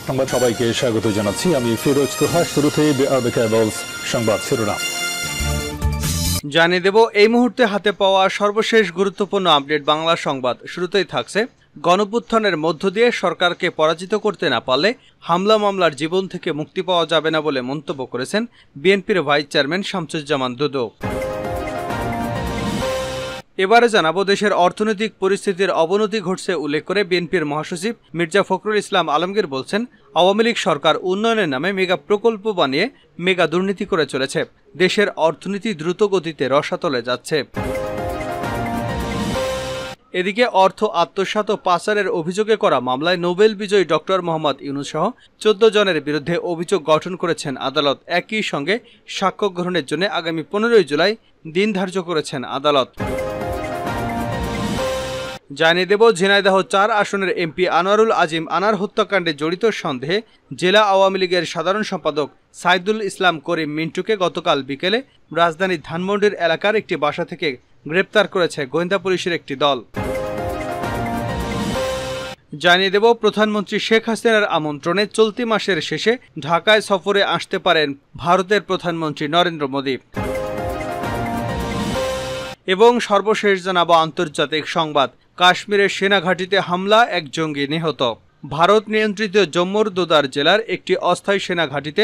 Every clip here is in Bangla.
সংবাদ সবাইকে স্বাগত জানাচ্ছি। আমি ফিরোজ তোহা। শুরুতে সংবাদ শিরোনাম জানিয়ে দেব এই মুহূর্তে হাতে পাওয়া সর্বশেষ গুরুত্বপূর্ণ আপডেট বাংলা সংবাদ। শুরুতেই থাকছে, গণঅভ্যুত্থানের মধ্য দিয়ে সরকারকে পরাজিত করতে না পারলে হামলা মামলার জীবন থেকে মুক্তি পাওয়া যাবে না বলে মন্তব্য করেছেন বিএনপির ভাইস চেয়ারম্যান শামসুজ্জামান দুদু। এবারে জানাবো, দেশের অর্থনৈতিক পরিস্থিতির অবনতি ঘটছে উল্লেখ করে বিএনপির মহাসচিব মির্জা ফখরুল ইসলাম আলমগীর বলছেন, আওয়ামী লীগ সরকার উন্নয়নের নামে মেগা প্রকল্প বানিয়ে মেগা দুর্নীতি করে চলেছে। দেশের অর্থনীতি দ্রুত গতিতে রসাতলে যাচ্ছে। এদিকে অর্থ আত্মসাৎ ও পাচারের অভিযোগে করা মামলায় নোবেল বিজয়ী ডক্টর মোহাম্মদ ইউনূস সহ 14 জনের বিরুদ্ধে অভিযোগ গঠন করেছেন আদালত। একই সঙ্গে সাক্ষ্য গ্রহণের জন্য আগামী 15 জুলাই দিন ধার্য করেছেন আদালত। জানিয়ে দেব, ঝিনাইদহ 4 আসনের এমপি আনোয়ারুল আজিম আনার হত্যাকাণ্ডে জড়িত সন্দেহে জেলা আওয়ামী লীগের সাধারণ সম্পাদক সাইদুল ইসলাম করিম মিন্টুকে গতকাল বিকেলে রাজধানীর ধানমন্ডির এলাকার একটি বাসা থেকে গ্রেপ্তার করেছে গোয়েন্দা পুলিশের একটি দল। জানিয়ে দেব, প্রধানমন্ত্রী শেখ হাসিনার আমন্ত্রণে চলতি মাসের শেষে ঢাকায় সফরে আসতে পারেন ভারতের প্রধানমন্ত্রী নরেন্দ্র মোদী। এবং সর্বশেষ জানাবো আন্তর্জাতিক সংবাদ, কাশ্মীরের সেনাঘাঁটিতে হামলা, এক জঙ্গি নিহত। ভারত নিয়ন্ত্রিত জম্মুর দোদার জেলার একটি অস্থায়ী সেনাঘাঁটিতে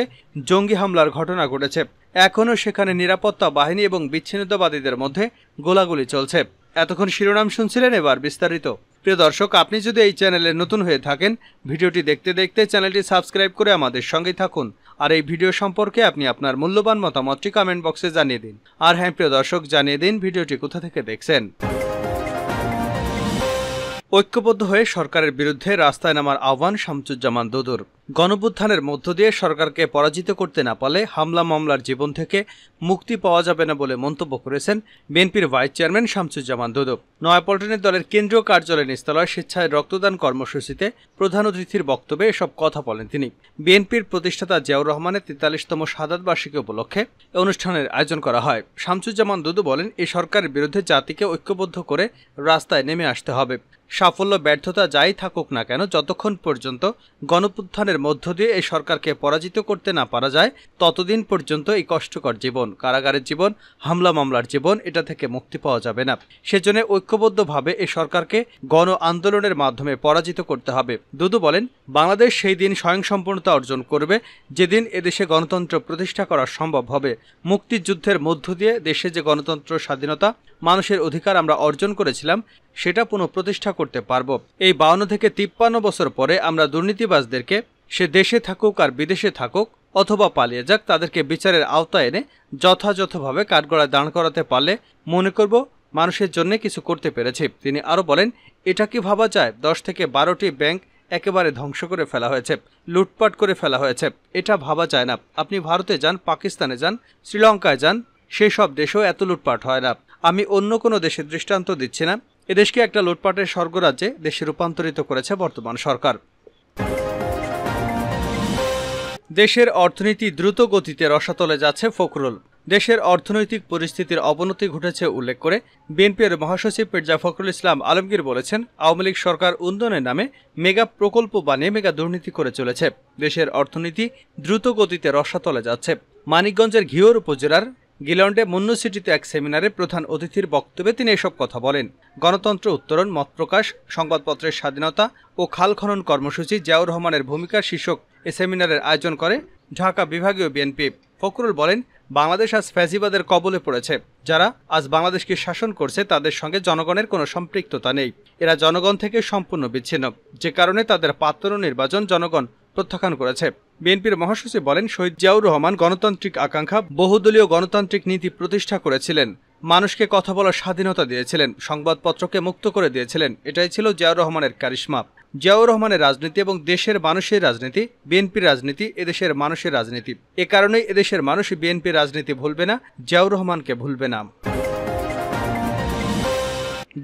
জঙ্গি হামলার ঘটনা ঘটেছে। এখনও সেখানে নিরাপত্তা বাহিনী এবং বিচ্ছিন্নতাবাদীদের মধ্যে গোলাগুলি চলছে। এতক্ষণ শিরোনাম শুনছিলেন, এবার বিস্তারিত। প্রিয় দর্শক, আপনি যদি এই চ্যানেলে নতুন হয়ে থাকেন, ভিডিওটি দেখতে দেখতে চ্যানেলটি সাবস্ক্রাইব করে আমাদের সঙ্গেই থাকুন। আর এই ভিডিও সম্পর্কে আপনি আপনার মূল্যবান মতামতটি কমেন্ট বক্সে জানিয়ে দিন। আর হ্যাঁ প্রিয় দর্শক, জানিয়ে দিন ভিডিওটি কোথা থেকে দেখছেন। ঐক্যবদ্ধ হয়ে সরকারের বিরুদ্ধে রাস্তায় নামার আহ্বান শামসুজ্জামান দুদুর। গণঅভ্যুত্থানের মধ্য দিয়ে সরকারকে পরাজিত করতে না পারলে হামলা মামলার জীবন থেকে মুক্তি পাওয়া যাবে না বলে মন্তব্য করেছেন বিএনপির ভাইস চেয়ারম্যান শামসুজ্জামান দুদু। নয়াপল্টনের দলের কেন্দ্রীয় কার্যালয় নিস্তালয় স্বেচ্ছায় রক্তদান কর্মসূচিতে প্রধান অতিথির বক্তব্যে এসব কথা বলেন তিনি। বিএনপির প্রতিষ্ঠাতা জিয়াউর রহমানের 43তম শাহাদাত বার্ষিকী উপলক্ষে অনুষ্ঠানের আয়োজন করা হয়। শামসুজ্জামান দুদু বলেন, এই সরকারের বিরুদ্ধে জাতিকে ঐক্যবদ্ধ করে রাস্তায় নেমে আসতে হবে। সাফল্য ব্যর্থতা যাই থাকুক না কেন, যতক্ষণ পর্যন্ত গণঅভ্যুত্থানের মধ্য দিয়ে এই সরকারকে পরাজিত করতে না পারা যায়, ততদিন পর্যন্ত এই কষ্টকর জীবন, কারাগারের জীবন, হামলা মামলার জীবন, এটা থেকে মুক্তি পাওয়া যাবে না। সেজন্য ঐক্যবদ্ধভাবে এই সরকারকে গণ আন্দোলনের মাধ্যমে পরাজিত করতে হবে। দুদু বলেন, বাংলাদেশ সেই দিন স্বয়ংসম্পূর্ণতা অর্জন করবে যেদিন এদেশে গণতন্ত্র প্রতিষ্ঠা করা সম্ভব হবে। মুক্তিযুদ্ধের মধ্য দিয়ে দেশে যে গণতন্ত্র, স্বাধীনতা, মানুষের অধিকার আমরা অর্জন করেছিলাম, সেটা পুনঃপ্রতিষ্ঠা করতে পারব। এই 52 থেকে 53 বছর পরে আমরা দুর্নীতিবাজদেরকে, সে দেশে থাকুক আর বিদেশে থাকুক অথবা পালিয়ে যাক, তাদেরকে বিচারের আওতায় এনে যথাযথভাবে কাঠগড়ায় দাঁড় করাতে পারলে মনে করব মানুষের জন্য কিছু করতে পেরেছি। তিনি আরও বলেন, এটা কি ভাবা যায় 10 থেকে 12টি ব্যাংক একেবারে ধ্বংস করে ফেলা হয়েছে, লুটপাট করে ফেলা হয়েছে? এটা ভাবা যায় না। আপনি ভারতে যান, পাকিস্তানে যান, শ্রীলঙ্কায় যান, সেই সব দেশেও এত লুটপাট হয় না। আমি অন্য কোনো দেশের দৃষ্টান্ত দিচ্ছি না। এদেশকে একটা লুটপাটের স্বর্গরাজ্যে দেশে রূপান্তরিত করেছে বর্তমান সরকার। দেশের অর্থনীতি দ্রুত গতিতে রসাতলে যাচ্ছে ফখরুল। দেশের অর্থনৈতিক পরিস্থিতির অবনতি ঘটেছে উল্লেখ করে বিএনপির মহাসচিব মির্জা ফখরুল ইসলাম আলমগীর বলেছেন, আওয়ামী লীগ সরকার উন্নয়নের নামে মেগা প্রকল্প বানিয়ে মেগা দুর্নীতি করে চলেছে। দেশের অর্থনীতি দ্রুত গতিতে রসাতলে যাচ্ছে। মানিকগঞ্জের ঘিওর উপজেলার গিলন্ডে মুন্নু সিটিতে এক সেমিনারে প্রধান অতিথির বক্তব্যে তিনি এসব কথা বলেন। গণতন্ত্র উত্তরণ, মত প্রকাশ, সংবাদপত্রের স্বাধীনতা ও খাল খনন কর্মসূচি, জিয়াউর রহমানের ভূমিকা শীর্ষক এ সেমিনারের আয়োজন করে ঢাকা বিভাগীয় বিএনপি। ফখরুল বলেন, বাংলাদেশ আজ ফ্যাসিবাদের কবলে পড়েছে। যারা আজ বাংলাদেশকে শাসন করছে তাদের সঙ্গে জনগণের কোনো সম্পৃক্ততা নেই। এরা জনগণ থেকে সম্পূর্ণ বিচ্ছিন্ন, যে কারণে তাদের পাত্র নির্বাচন জনগণ প্রত্যাখ্যান করেছে। বিএনপির মহাসচিব বলেন, শহীদ জিয়াউর রহমান গণতান্ত্রিক আকাঙ্ক্ষা, বহুদলীয় গণতান্ত্রিক নীতি প্রতিষ্ঠা করেছিলেন, মানুষকে কথা বলার স্বাধীনতা দিয়েছিলেন, সংবাদপত্রকে মুক্ত করে দিয়েছিলেন। এটাই ছিল জিয়াউর রহমানের কারিশমা। জিয়াউর রহমানের রাজনীতি এবং দেশের মানুষের রাজনীতি, বিএনপির রাজনীতি এদেশের মানুষের রাজনীতি। এ কারণেই এদেশের মানুষ বিএনপির রাজনীতি ভুলবে না, জিয়াউর রহমানকে ভুলবে না।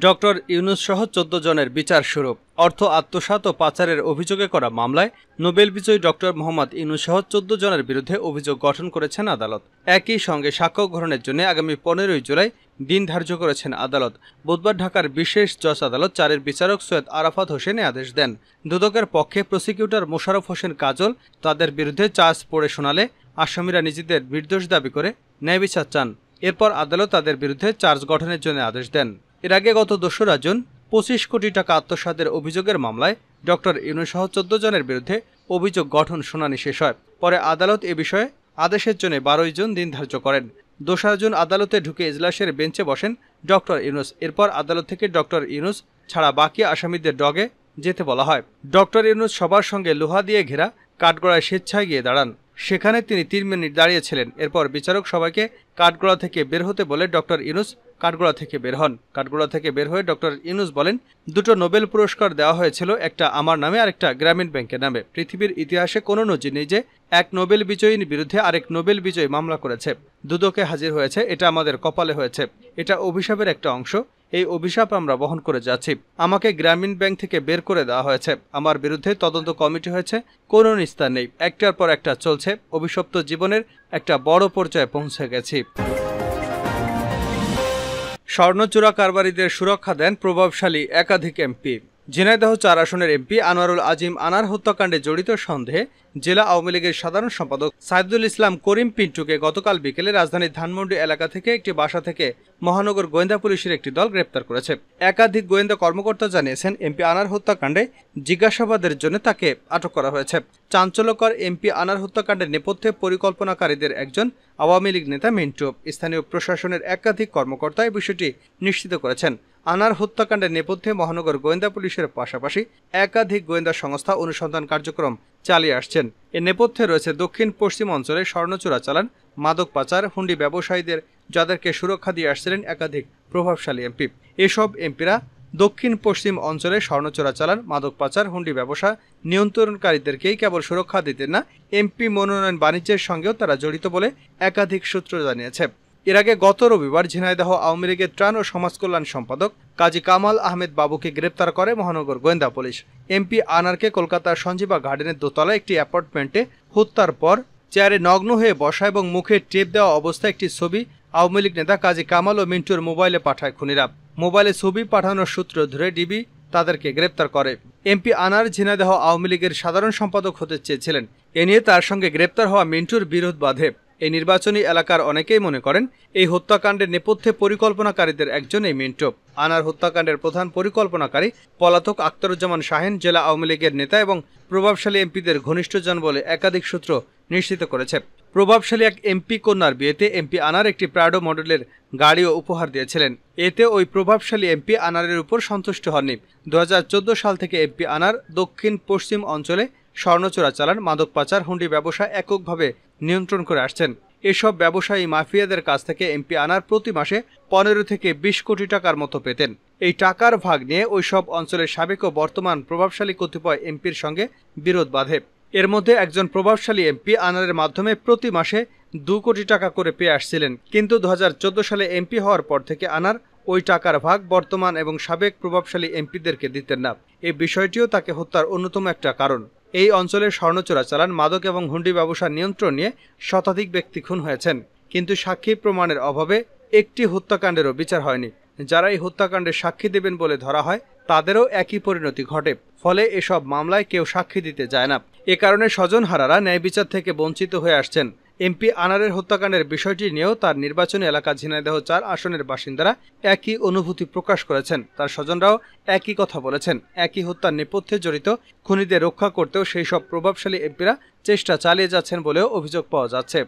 ডক্টর ইউনূস সহ 14 জনের বিচার শুরু। অর্থ আত্মসাৎ ও পাচারের অভিযোগে করা মামলায় নোবেল বিজয়ী ডক্টর মোহাম্মদ ইউনূস সহ 14 জনের বিরুদ্ধে অভিযোগ গঠন করেছেন আদালত। একই সঙ্গে সাক্ষ্য গ্রহণের জন্য আগামী 15 জুলাই দিন ধার্য করেছেন আদালত। বুধবার ঢাকার বিশেষ জজ আদালত 4-এর বিচারক সৈয়দ আরাফাত হোসেন আদেশ দেন। দুদকের পক্ষে প্রসিকিউটর মোশাররফ হোসেন কাজল তাদের বিরুদ্ধে চার্জ পড়ে শোনালে আসামিরা নিজেদের নির্দোষ দাবি করে ন্যায় বিচার চান। এরপর আদালত তাদের বিরুদ্ধে চার্জ গঠনের জন্য আদেশ দেন। এর আগে গত 2রা জুন 25 কোটি টাকা আত্মসাতের অভিযোগের মামলায় ডক্টর ইউনূস সহ 14 জনের বিরুদ্ধে অভিযোগ গঠন শুনানি শেষ হয়। পরে আদালত এ বিষয়ে আদেশের জন্য 12 জুন দিন ধার্য করেন। 2রা জুন আদালতে ঢুকে ইজলাসের বেঞ্চে বসেন ডক্টর ইউনূস। এরপর আদালত থেকে ডক্টর ইউনূস ছাড়া বাকি আসামিদের ডগে যেতে বলা হয়। ডক্টর ইউনূস সবার সঙ্গে লোহা দিয়ে ঘেরা কাঠগড়ায় স্বেচ্ছায় গিয়ে দাঁড়ান। সেখানে তিনি 3 মিনিট দাঁড়িয়েছিলেন। এরপর বিচারক সবাইকে কাঠগড়া থেকে বের হতে বলে ডক্টর ইউনূস কাঠগড়া থেকে বের হন। কাঠগড়া থেকে বের হয়ে ডক্টর ইউনূস বলেন, 2টো নোবেল পুরস্কার দেওয়া হয়েছিল, একটা আমার নামে আর একটা গ্রামীণ ব্যাংকের নামে। পৃথিবীর ইতিহাসে কোনো নজির নেই যে এক নোবেল বিজয়ীর বিরুদ্ধে আরেক নোবেল বিজয়ী মামলা করেছে। দুদকে হাজির হয়েছে, এটা আমাদের কপালে হয়েছে। এটা অভিশাপের একটা অংশ। এই অভিশাপ আমরা বহন করে যাচ্ছি। আমাকে গ্রামীণ ব্যাংক থেকে বের করে দেওয়া হয়েছে। আমার বিরুদ্ধে তদন্ত কমিটি হয়েছে, কোনো নিস্তার নেই। একটার পর একটা চলছে। অভিশপ্ত জীবনের একটা বড় পর্যায়ে পৌঁছে গেছি। স্বর্ণচোরা কারবারিদের সুরক্ষা দেন প্রভাবশালী একাধিক এমপি। ঝিনাইদহ 4 আসনের এমপি আনোয়ারুল আজিম আনার হত্যাকাণ্ডে জড়িত সন্দেহে জেলা আওয়ামী লীগের সাধারণ সম্পাদক সাইদুল ইসলাম করিম পিন্টুকে গতকাল বিকেলে রাজধানীর ধানমন্ডি এলাকা থেকে একটি বাসা থেকে মহানগর গোয়েন্দা পুলিশের একটি দল গ্রেপ্তার করেছে। একাধিক গোয়েন্দা কর্মকর্তা জানিয়েছেন, এমপি আনার হত্যাকাণ্ডে জিজ্ঞাসাবাদের জন্য তাকে আটক করা হয়েছে। চাঞ্চল্যকর এমপি আনার হত্যাকাণ্ডের নেপথ্যে পরিকল্পনাকারীদের একজন আওয়ামী লীগ নেতা মিন্টু। স্থানীয় প্রশাসনের একাধিক কর্মকর্তা এই বিষয়টি নিশ্চিত করেছেন। আনার হত্যাকাণ্ডের নেপথ্যে মহানগর গোয়েন্দা পুলিশের পাশাপাশি একাধিক গোয়েন্দা সংস্থা অনুসন্ধান কার্যক্রম চালিয়ে আসছেন। এর নেপথ্যে রয়েছে দক্ষিণ পশ্চিম অঞ্চলে স্বর্ণ চোরাচালান, মাদক পাচার, হুন্ডি ব্যবসায়ীদের, যাদেরকে সুরক্ষা দিয়ে আসছিলেন একাধিক প্রভাবশালী এমপি। এসব এমপিরা দক্ষিণ পশ্চিম অঞ্চলে স্বর্ণ চোরাচালান, মাদক পাচার, হুন্ডি ব্যবসা নিয়ন্ত্রণকারীদেরকেই কেবল সুরক্ষা দিতেন না, এমপি মনোনয়ন বাণিজ্যের সঙ্গেও তারা জড়িত বলে একাধিক সূত্র জানিয়েছে। এর আগে গত রবিবার ঝিনাইদহ আওয়ামী লীগের ত্রাণ ও সমাজ কল্যাণ সম্পাদক কাজী কামাল আহমেদ বাবুকে গ্রেপ্তার করে মহানগর গোয়েন্দা পুলিশ। এমপি আনারকে কলকাতার সঞ্জীবা গার্ডেনের দোতলা একটি অ্যাপার্টমেন্টে হত্যার পর চেয়ারে নগ্ন হয়ে বসা এবং মুখে টেপ দেওয়া অবস্থায় একটি ছবি আওয়ামী লীগ নেতা কাজী কামাল ও মিন্টুর মোবাইলে পাঠায় খুনিরা। মোবাইলে ছবি পাঠানোর সূত্র ধরে ডিবি তাদেরকে গ্রেপ্তার করে। এমপি আনার ঝিনাইদহ আওয়ামী লীগের সাধারণ সম্পাদক হতে চেয়েছিলেন। এ নিয়ে তার সঙ্গে গ্রেপ্তার হওয়া মিন্টুর বিরোধ বাধে। এই নির্বাচনী এলাকার অনেকেই মনে করেন এই হত্যাকাণ্ডের নেপথ্যে পরিকল্পনাকারীদের একজন এই মিন্টু। আনার হত্যাকাণ্ডের প্রধান পরিকল্পনাকারী পলাতক আখতারুজ্জামান শাহিন জেলা আওয়ামী লীগের নেতা এবং প্রভাবশালী এমপিদের ঘনিষ্ঠজন বলে একাধিক সূত্র নিশ্চিত করেছে। প্রভাবশালী এক এমপি কন্যার বিয়েতে এমপি আনার একটি প্রাডো মডেলের গাড়িও উপহার দিয়েছিলেন। এতে ওই প্রভাবশালী এমপি আনারের উপর সন্তুষ্ট হননি। 2014 সাল থেকে এমপি আনার দক্ষিণ পশ্চিম অঞ্চলে স্বর্ণ চোরাচালান, মাদক পাচার, হুন্ডি ব্যবসা এককভাবে নিয়ন্ত্রণ করে আসছেন। এসব ব্যবসায়ী মাফিয়াদের কাছ থেকে এমপি আনার প্রতি মাসে 15 থেকে 20 কোটি টাকার মতো পেতেন। এই টাকার ভাগ নিয়ে ওইসব অঞ্চলের সাবেক ও বর্তমান প্রভাবশালী কতিপয় এমপির সঙ্গে বিরোধ বাধে। এর মধ্যে একজন প্রভাবশালী এমপি আনারের মাধ্যমে প্রতি মাসে 2 কোটি টাকা করে পেয়ে আসছিলেন। কিন্তু 2014 সালে এমপি হওয়ার পর থেকে আনার ওই টাকার ভাগ বর্তমান এবং সাবেক প্রভাবশালী এমপিদেরকে দিতেন না। এই বিষয়টিও তাকে হত্যার অন্যতম একটা কারণ। এই অঞ্চলের স্বর্ণ চোরাচালান, মাদক এবং হুন্ডি ব্যবসা নিয়ন্ত্রণ নিয়ে শতাধিক ব্যক্তি খুন হয়েছেন, কিন্তু সাক্ষী প্রমাণের অভাবে একটি হত্যাকাণ্ডেরও বিচার হয়নি। যারা এই হত্যাকাণ্ডের সাক্ষী দেবেন বলে ধরা হয় তাদেরও একই পরিণতি ঘটে। ফলে এসব মামলায় কেউ সাক্ষী দিতে যায় না। এ কারণে স্বজনহারারা ন্যায় বিচার থেকে বঞ্চিত হয়ে আসছেন। এমপি আনারের হত্যাকাণ্ডের বিষয়টি নিয়েও তার নির্বাচনী এলাকা ঝিনাইদহ 4 আসনের বাসিন্দারা একই অনুভূতি প্রকাশ করেছেন। তার স্বজনরাও একই কথা বলেছেন। একই হত্যার নেপথ্যে জড়িত খুনিদের রক্ষা করতেও সেই সব প্রভাবশালী এমপিরা চেষ্টা চালিয়ে যাচ্ছেন বলেও অভিযোগ পাওয়া যাচ্ছে।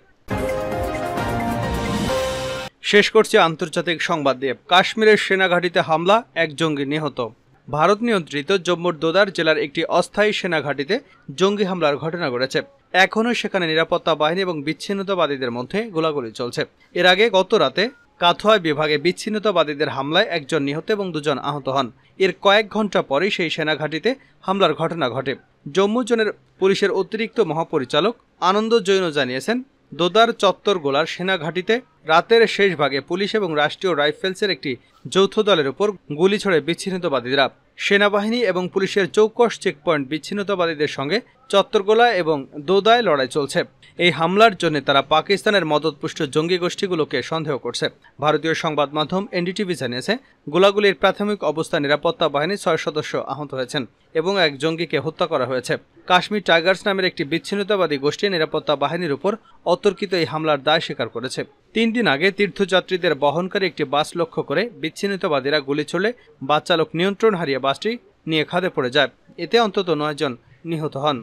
শেষ করছি আন্তর্জাতিক সংবাদ দিয়ে। কাশ্মীরের সেনাঘাঁটিতে হামলা, এক জঙ্গি নিহত। ভারত নিয়ন্ত্রিত জম্মুর দোদার জেলার একটি অস্থায়ী সেনাঘাঁটিতে জঙ্গি হামলার ঘটনা ঘটেছে। এখনও সেখানে নিরাপত্তা বাহিনী এবং বিচ্ছিন্নতাবাদীদের মধ্যে গোলাগুলি চলছে। এর আগে গত রাতে কাথুয়া বিভাগে বিচ্ছিন্নতাবাদীদের হামলায় একজন নিহত এবং 2 জন আহত হন। এর কয়েক ঘন্টা পরেই সেই সেনাঘাঁটিতে হামলার ঘটনা ঘটে। জম্মু জোনের পুলিশের অতিরিক্ত মহাপরিচালক আনন্দ জৈন জানিয়েছেন, দোদার চত্বর গোলার সেনাঘাঁটিতে রাতের শেষ ভাগে পুলিশ এবং রাষ্ট্রীয় রাইফেলসের একটি যৌথ দলের উপর গুলি ছড়ে বিচ্ছিন্নতাবাদীরা। সেনাবাহিনী এবং পুলিশের চৌকস চেকপয়েন্ট বিচ্ছিন্নতাবাদীদের সঙ্গে চত্বরগোলা এবং দোদায় লড়াই চলছে। এই হামলার জন্য তারা পাকিস্তানের মদতপুষ্ট জঙ্গি গোষ্ঠীগুলোকে সন্দেহ করছে। ভারতীয় সংবাদ মাধ্যম এনডিটিভি জানিয়েছে, গোলাগুলির প্রাথমিক অবস্থা নিরাপত্তা বাহিনীর 6 সদস্য আহত হয়েছেন এবং এক জঙ্গিকে হত্যা করা হয়েছে। কাশ্মীর টাইগার্স নামের একটি বিচ্ছিন্নতাবাদী গোষ্ঠী নিরাপত্তা বাহিনীর উপর অতর্কিত এই হামলার দায় স্বীকার করেছে। 3 দিন আগে তীর্থযাত্রীদের বহনকারী একটি বাস লক্ষ্য করে বিচ্ছিন্নতাবাদীরা গুলি ছুড়লে বাস চালক নিয়ন্ত্রণ হারিয়ে বাসটি নিয়ে খাদে পড়ে যায়। এতে অন্তত 9 জন নিহত হন।